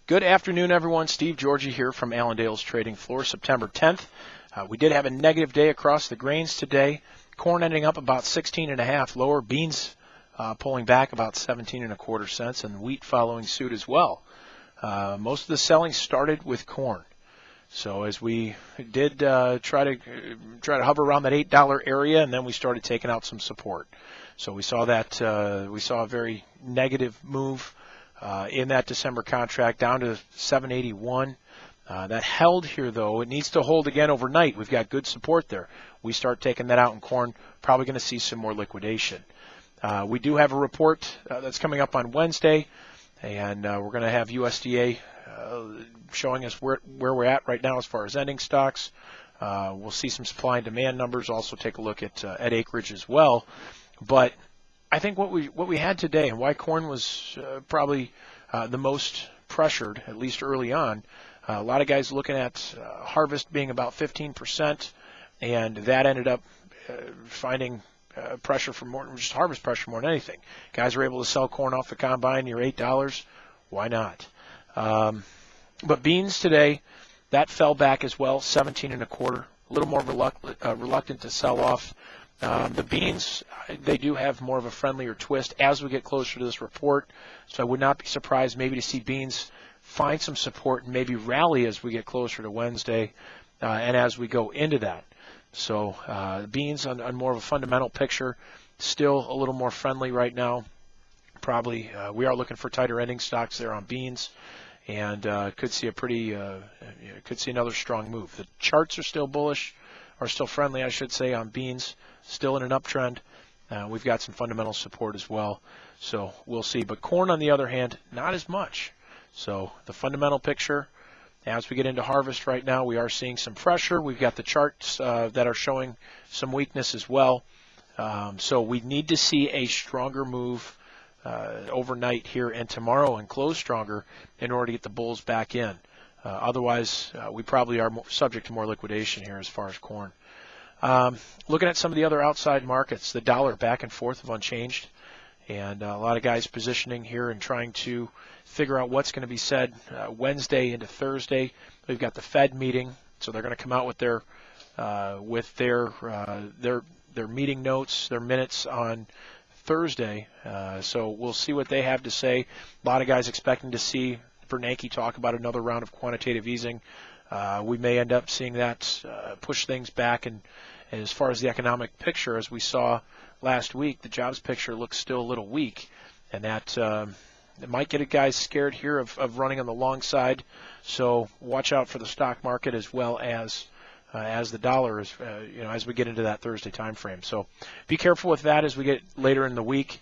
Good afternoon, everyone. Steve Georgie here from Allendale's trading floor, September 10th. We did have a negative day across the grains today. Corn ending up about 16.5 lower. Beans pulling back about 17.25 cents, and wheat following suit as well. Most of the selling started with corn. So as we did try to hover around that $8 area, and then we started taking out some support. So we saw that we saw a very negative move in that December contract down to 781. That held here, though. It needs to hold again overnight. We've got good support there. We start taking that out in corn, probably going to see some more liquidation. We do have a report that's coming up on Wednesday, and we're going to have USDA showing us where we're at right now as far as ending stocks. We'll see some supply and demand numbers. Also take a look at acreage as well. But I think what we had today, and why corn was probably the most pressured, at least early on, a lot of guys looking at harvest being about 15%, and that ended up finding pressure for more, just harvest pressure more than anything. Guys were able to sell corn off the combine near $8. Why not? But beans today, that fell back as well, 17.25. A little more reluctant to sell off. The beans, they do have more of a friendlier twist as we get closer to this report. So I would not be surprised maybe to see beans find some support and maybe rally as we get closer to Wednesday and as we go into that. So beans on more of a fundamental picture, still a little more friendly right now. Probably we are looking for tighter ending stocks there on beans, and could see could see another strong move. The charts are still bullish, or still friendly, I should say, on beans. Still in an uptrend. We've got some fundamental support as well, so we'll see. But corn, on the other hand, not as much. So the fundamental picture, as we get into harvest right now, we are seeing some pressure. We've got the charts that are showing some weakness as well. So we need to see a stronger move overnight here and tomorrow and close stronger in order to get the bulls back in. Otherwise, we probably are subject to more liquidation here as far as corn. Looking at some of the other outside markets, the dollar back and forth of unchanged, and a lot of guys positioning here and trying to figure out what's going to be said Wednesday into Thursday. We've got the Fed meeting, so they're going to come out with their meeting notes, their minutes on Thursday. So we'll see what they have to say. A lot of guys expecting to see Bernanke talk about another round of quantitative easing. We may end up seeing that push things back. And as far as the economic picture, as we saw last week, the jobs picture looks still a little weak. And that it might get guys scared here of running on the long side. So watch out for the stock market as well as the dollar, as we get into that Thursday time frame. So be careful with that as we get later in the week.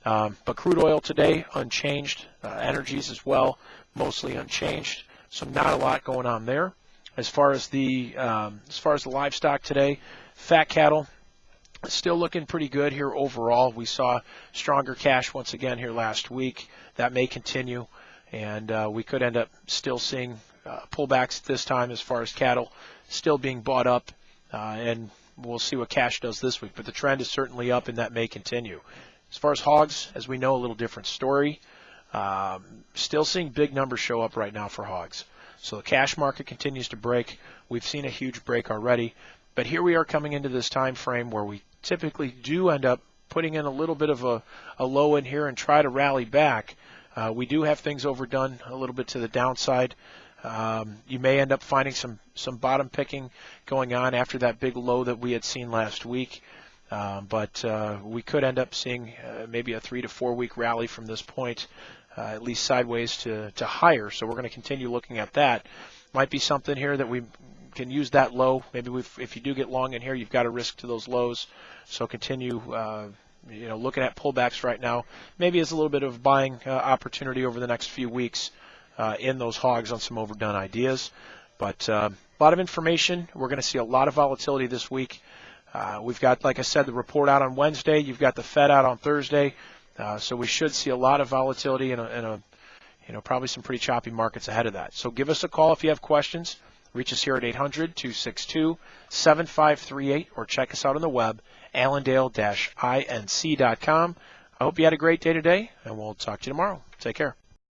But crude oil today, unchanged. Energies as well, mostly unchanged. So not a lot going on there. As far as the livestock today, fat cattle still looking pretty good here overall. We saw stronger cash once again here last week. That may continue, and we could end up still seeing pullbacks this time as far as cattle still being bought up, and we'll see what cash does this week. But the trend is certainly up, and that may continue. As far as hogs, as we know, a little different story. Still seeing big numbers show up right now for hogs. So the cash market continues to break. We've seen a huge break already. But here we are coming into this time frame where we typically do end up putting in a little bit of a low in here and try to rally back. We do have things overdone a little bit to the downside. You may end up finding some bottom picking going on after that big low that we had seen last week. But we could end up seeing maybe a 3 to 4 week rally from this point, at least sideways to higher. So we're going to continue looking at that. Might be something here that we can use that low. Maybe if you do get long in here, you've got a risk to those lows. So continue looking at pullbacks right now. Maybe as a little bit of buying opportunity over the next few weeks in those hogs on some overdone ideas. But a lot of information. We're going to see a lot of volatility this week. We've got, like I said, the report out on Wednesday. You've got the Fed out on Thursday. So we should see a lot of volatility and probably some pretty choppy markets ahead of that. So give us a call if you have questions. Reach us here at 800-262-7538 or check us out on the web, allendale-inc.com. I hope you had a great day today, and we'll talk to you tomorrow. Take care.